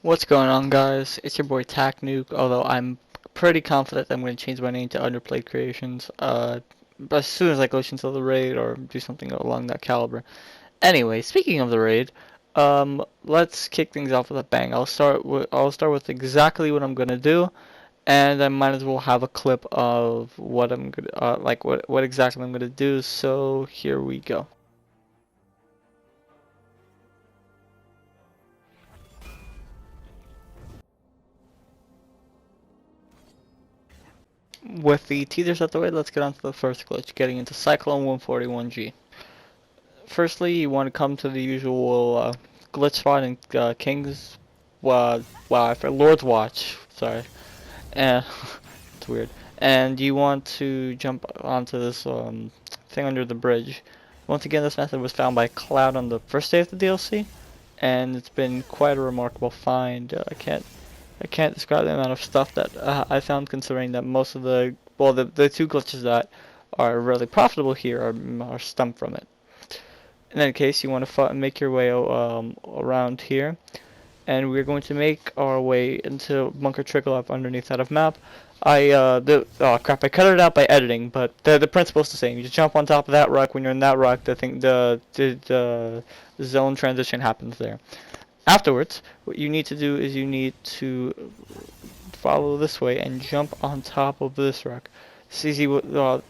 What's going on, guys? It's your boy Nuke. Although I'm pretty confident that I'm going to change my name to Underplayed Creations as soon as I go into the raid or do something along that caliber. Anyway, speaking of the raid, let's kick things off with a bang. I'll start with exactly what I'm going to do, and I might as well have a clip of what I'm gonna what exactly I'm going to do. So here we go. With the teasers out the way, let's get on to the first glitch, getting into Cyclone 141G. Firstly, you want to come to the usual glitch spot in King's, for Lord's Watch. Sorry, and it's weird. And you want to jump onto this thing under the bridge. Once again, this method was found by Cloud on the first day of the DLC, and it's been quite a remarkable find. I can't describe the amount of stuff that I found, considering that most of the two glitches that are really profitable here are stemmed from it. In any case, you want to make your way around here, and we're going to make our way into Bunker Trickle up underneath that of map. Oh crap, I cut it out by editing, but the principle's the same. You just jump on top of that rock. When you're in that rock, the zone transition happens there. Afterwards, what you need to do is you need to follow this way and jump on top of this rock. It's easy with the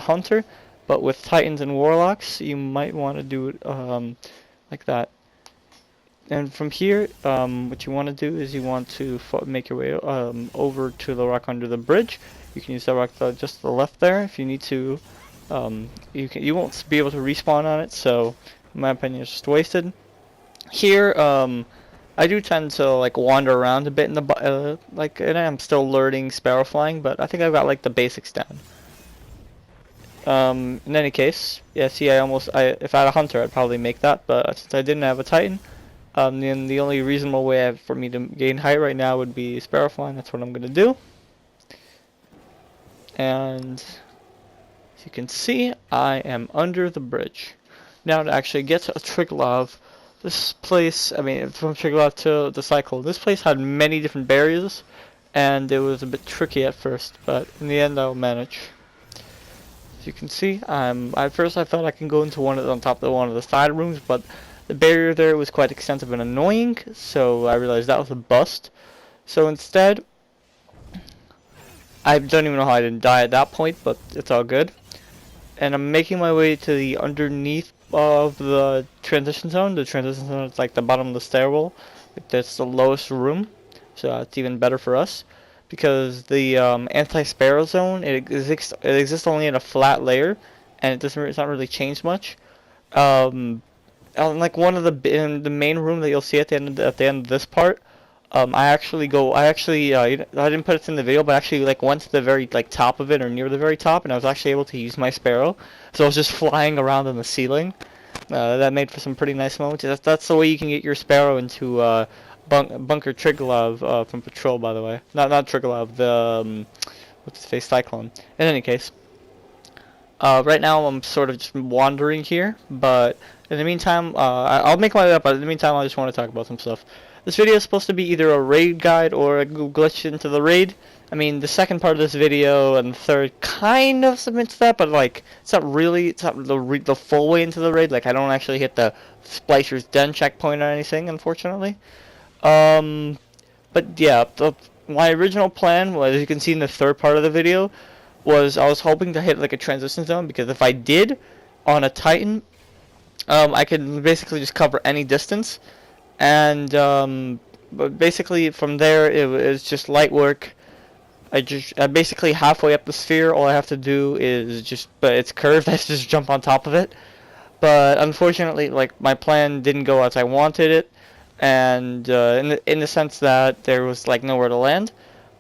hunter, but with titans and warlocks, you might want to do it like that. And from here, what you want to do is you want to make your way over to the rock under the bridge. You can use the rock just to the left there if you need to. You won't be able to respawn on it, so in my opinion, it's just wasted. Here, I do tend to wander around a bit in the and I'm still learning sparrow flying, but I think I've got the basics down. In any case, yeah, see, if I had a hunter, I'd probably make that, but since I didn't have a titan, then the only reasonable way for me to gain height right now would be sparrow flying. That's what I'm gonna do. And as you can see, I am under the bridge. Now to actually get to a Triglav, this place, from Triglav to the Cyclone, this place had many different barriers, and it was a bit tricky at first, but in the end I'll manage. As you can see, at first I thought I can go into on top of one of the side rooms, but the barrier there was quite extensive and annoying, so I realized that was a bust. So instead, I don't even know how I didn't die at that point, but it's all good. And I'm making my way to the underneath of the transition zone. The transition zone is like the bottom of the stairwell. That's the lowest room, so it's even better for us. Because the anti-sparrow zone, it exists only in a flat layer, and it's not really changed much. Like in the main room that you'll see at the end of this part, I didn't put it in the video, but I actually went to the very top of it or near the very top, and I was actually able to use my sparrow. So I was just flying around in the ceiling. That made for some pretty nice moments. That's the way you can get your sparrow into Bunker Triglav from Patrol, by the way. Not Triglav, the what's his face, Cyclone. In any case, right now I'm sort of just wandering here, but in the meantime, I'll make my way up. But in the meantime, I just want to talk about some stuff. This video is supposed to be either a raid guide or a glitch into the raid. The second part of this video and the third kind of submits that, but it's not the full way into the raid. I don't actually hit the Splicer's Den checkpoint or anything, unfortunately. But yeah, my original plan was, as you can see in the third part of the video, was I was hoping to hit a transition zone, because if I did on a Titan, I could basically just cover any distance, and but basically from there it was just light work. I basically halfway up the sphere, all I have to do is but it's curved, I just jump on top of it. But unfortunately, my plan didn't go as I wanted it, and in the sense that there was nowhere to land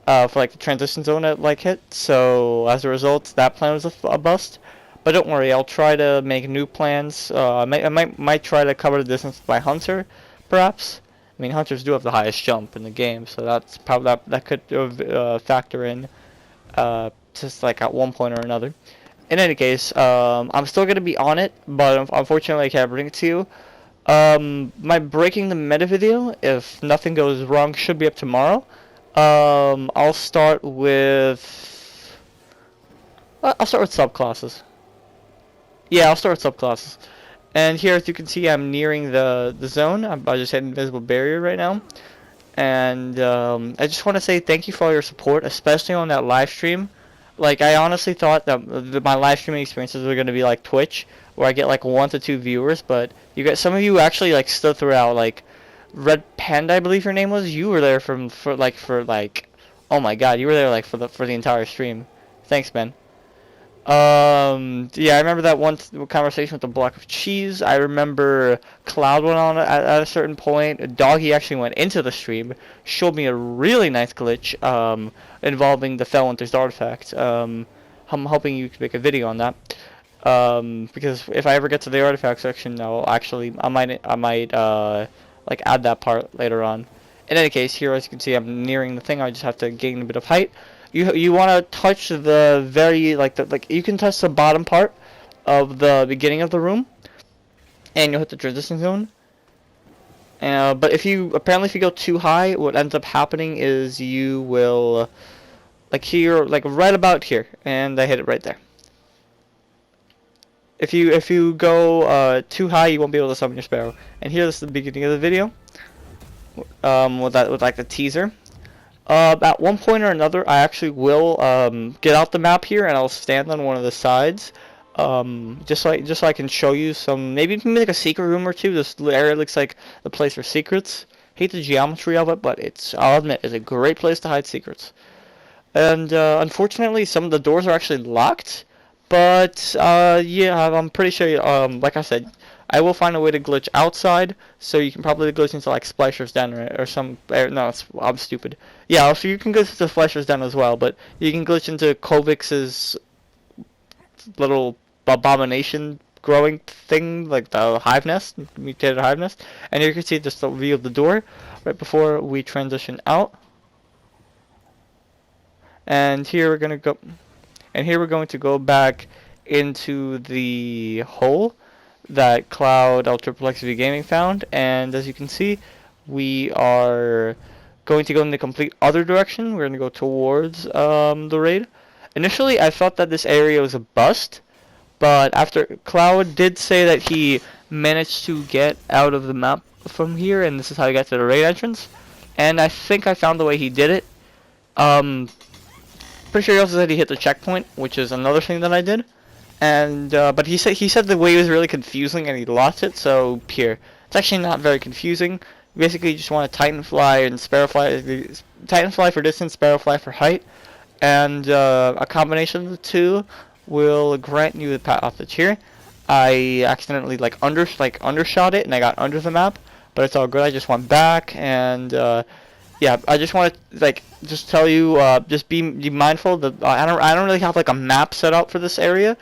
for the transition zone that hit. So as a result, that plan was a bust. But don't worry, I'll try to make new plans. I might try to cover the distance by hunter, perhaps. Hunters do have the highest jump in the game, so that's probably that could factor in just at one point or another. In any case, I'm still gonna be on it, but unfortunately I can't bring it to you. My breaking the meta video, if nothing goes wrong, should be up tomorrow. I'll start with... I'll start with subclasses. Yeah, I'll start with subclasses. And here, as you can see, I'm nearing the zone. I just hit invisible barrier right now. And I just want to say thank you for all your support, especially on that live stream. Like, I honestly thought that my live streaming experiences were going to be like Twitch, where I get like 1 to 2 viewers, but you got some of you actually like stood throughout. Like Red Panda, I believe your name was. You were there for like oh my god, you were there like for the entire stream. Thanks, man. Yeah, I remember that one conversation with the block of cheese. I remember Cloud went on at a certain point. Doggy actually went into the stream, showed me a really nice glitch involving the Felwinter's artifact. I'm hoping you can make a video on that. Because if I ever get to the artifact section, I might like add that part later on. In any case, here as you can see, I'm nearing the thing. I just have to gain a bit of height. You want to touch the very you can touch the bottom part of the beginning of the room, and you'll hit the transition zone. But if you go too high, what ends up happening is you will like right about here, and I hit it right there. If you go too high, you won't be able to summon your sparrow. And here's the beginning of the video with like the teaser. At one point or another, I actually will get out the map here, and I'll stand on one of the sides, just so I can show you some, maybe like a secret room or two. This area looks like the place for secrets. Hate the geometry of it, but I'll admit, it's a great place to hide secrets. And unfortunately, some of the doors are actually locked. But yeah, I'm pretty sure. Like I said, I will find a way to glitch outside, so you can probably glitch into like Splicers Den or some. No, I'm stupid. Yeah, so you can glitch into Splicers Den as well, but you can glitch into Kovix's little abomination growing thing, like the hive nest, mutated hive nest, and you can see just the view of the door right before we transition out. And here we're gonna go. And here we're going to go back into the hole that Cloud LXV Gaming found. And as you can see, we are going to go in the complete other direction. We're going to go towards the raid. Initially, I thought that this area was a bust. But after Cloud did say that he managed to get out of the map from here. And this is how he got to the raid entrance. And I think I found the way he did it. Pretty sure he also said he hit the checkpoint, which is another thing that I did. And but he said the way was really confusing and he lost it. So here, it's actually not very confusing. Basically, you just want to Titan Fly and Sparrow Fly. Titan Fly for distance, Sparrow Fly for height, and a combination of the two will grant you the path off the tier. I accidentally undershot it and I got under the map, but it's all good. I just went back and. Yeah, I just want to just tell you, just be mindful that I don't really have like a map set up for this area.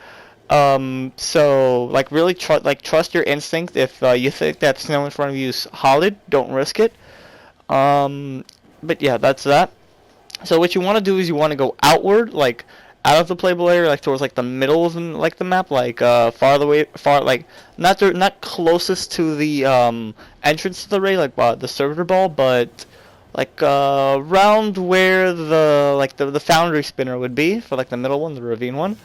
So like really trust your instinct. If you think that snow in front of you is solid, don't risk it. But yeah, that's that. So what you want to do is you want to go outward, like out of the playable area, like towards like the middle of the map, not closest to the entrance to the raid, like the servitor ball, but like around where the foundry spinner would be for like the middle one, the ravine one.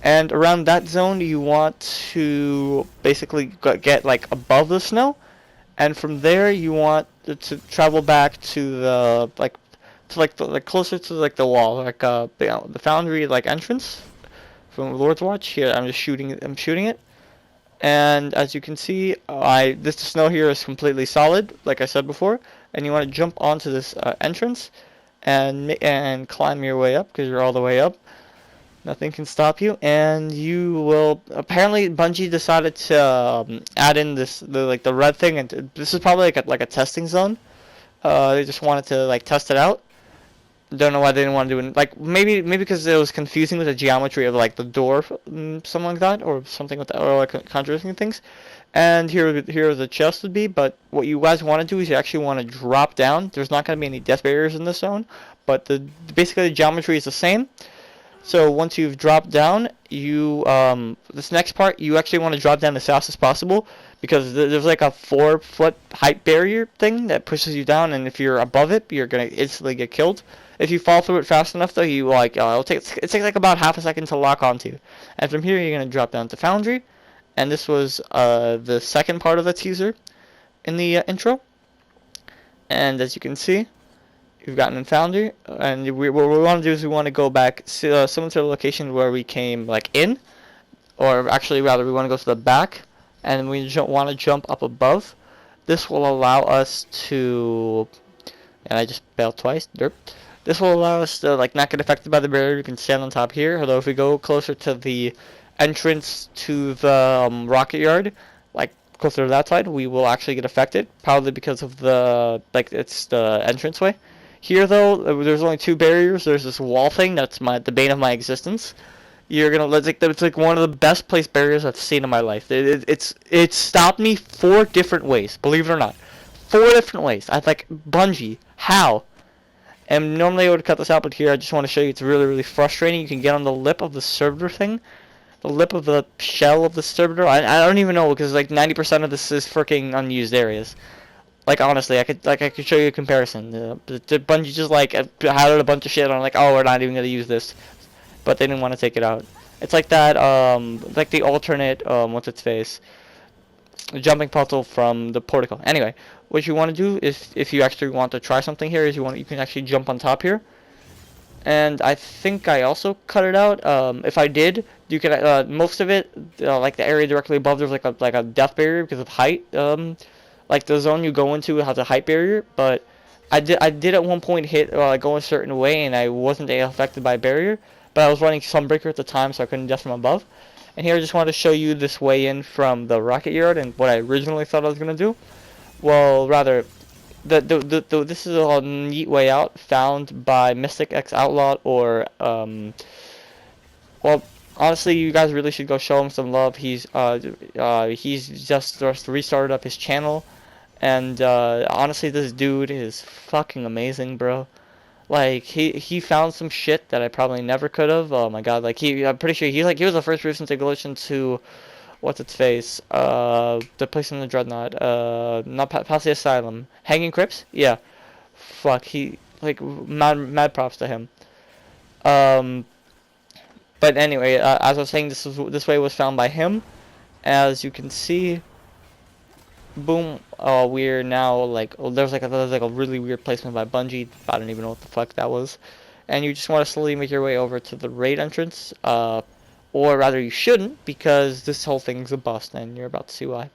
And around that zone you want to basically get like above the snow, and from there you want to travel back to the closer to like the wall, like the foundry entrance from Lord's Watch. Here I'm shooting it. And as you can see, the snow here is completely solid, like I said before. And you want to jump onto this entrance and climb your way up, because you're all the way up. Nothing can stop you, and you will. Apparently, Bungie decided to add in the red thing, and this is probably like a testing zone. They just wanted to test it out. Don't know why they didn't want to do it. Like maybe because it was confusing with the geometry of the door, something like that, or something with that, or like contradicting things. And here the chest would be. But what you guys want to do is you actually want to drop down. There's not going to be any death barriers in this zone, but basically the geometry is the same. So once you've dropped down, you this next part you actually want to drop down as fast as possible because there's like a 4-foot height barrier thing that pushes you down, and if you're above it, you're gonna instantly get killed. If you fall through it fast enough, though, you like it takes like about half a second to lock onto, and from here you're gonna drop down to Foundry, and this was the second part of the teaser in the intro, and as you can see. We've gotten in Foundry, and what we want to do is we want to go back similar to the location where we came, like in, or actually rather we want to go to the back, and we want to jump up above. This will allow us to, and I just failed twice, derp. This will allow us to like not get affected by the barrier. We can stand on top here, although if we go closer to the entrance to the rocket yard, like closer to that side, we will actually get affected, probably because of the, like it's the entranceway. Here, though, there's only 2 barriers. There's this wall thing that's the bane of my existence. You're gonna it's like one of the best placed barriers I've seen in my life. It's stopped me 4 different ways. Believe it or not, 4 different ways. I like Bungie. How? And normally I would cut this out, but here I just want to show you. It's really frustrating. You can get on the lip of the servitor thing, the lip of the shell of the servitor. I don't even know because like 90% of this is freaking unused areas. Like honestly, I could show you a comparison. The Bungie just like added a bunch of shit on like, oh, we're not even gonna use this, but they didn't want to take it out. It's like that, like the alternate, what's its face, jumping puzzle from the portico. Anyway, what you want to do is, if you actually want to try something here, is you can actually jump on top here. And I think I also cut it out. If I did, you can most of it, like the area directly above, there's like a death barrier because of height. Like the zone you go into has a height barrier, but I did at one point hit go a certain way and I wasn't affected by a barrier, but I was running Sunbreaker at the time, so I couldn't death from above. And here I just wanted to show you this way in from the rocket yard and what I originally thought I was gonna do. Well, rather, this is a neat way out found by Mystic X Outlaw or well, honestly, you guys really should go show him some love. He's just restarted up his channel. And honestly, this dude is fucking amazing, bro. Like he found some shit that I probably never could have. Oh my god, like I'm pretty sure he was the first person to glitch into what's its face, the place in the Dreadnought, not past the Asylum, Hanging Crypts. Yeah, fuck, he like mad props to him. But anyway, as I was saying, this way was found by him. As you can see. Boom, we're now like, there's like a really weird placement by Bungie. I don't even know what the fuck that was. And you just want to slowly make your way over to the raid entrance, or rather you shouldn't, because this whole thing's a bust and you're about to see why.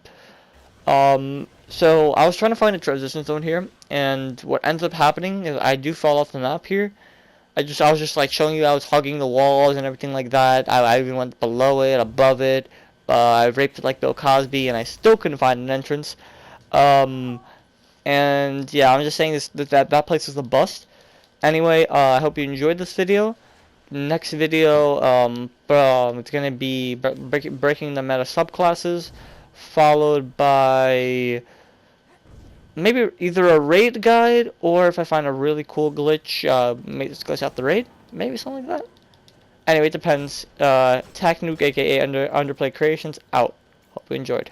So I was trying to find a transition zone here, and what ends up happening is I do fall off the map here. I was just like showing you I was hugging the walls and everything like that. I even went below it, above it. I raped it like Bill Cosby, and I still couldn't find an entrance. And yeah, I'm just saying that place is a bust. Anyway, I hope you enjoyed this video. Next video, it's gonna be breaking the meta subclasses, followed by maybe either a raid guide, or if I find a really cool glitch, maybe just glitch out the raid, maybe something like that. Anyway, it depends. Tack Nuke, aka Underplay Creations, out. Hope you enjoyed.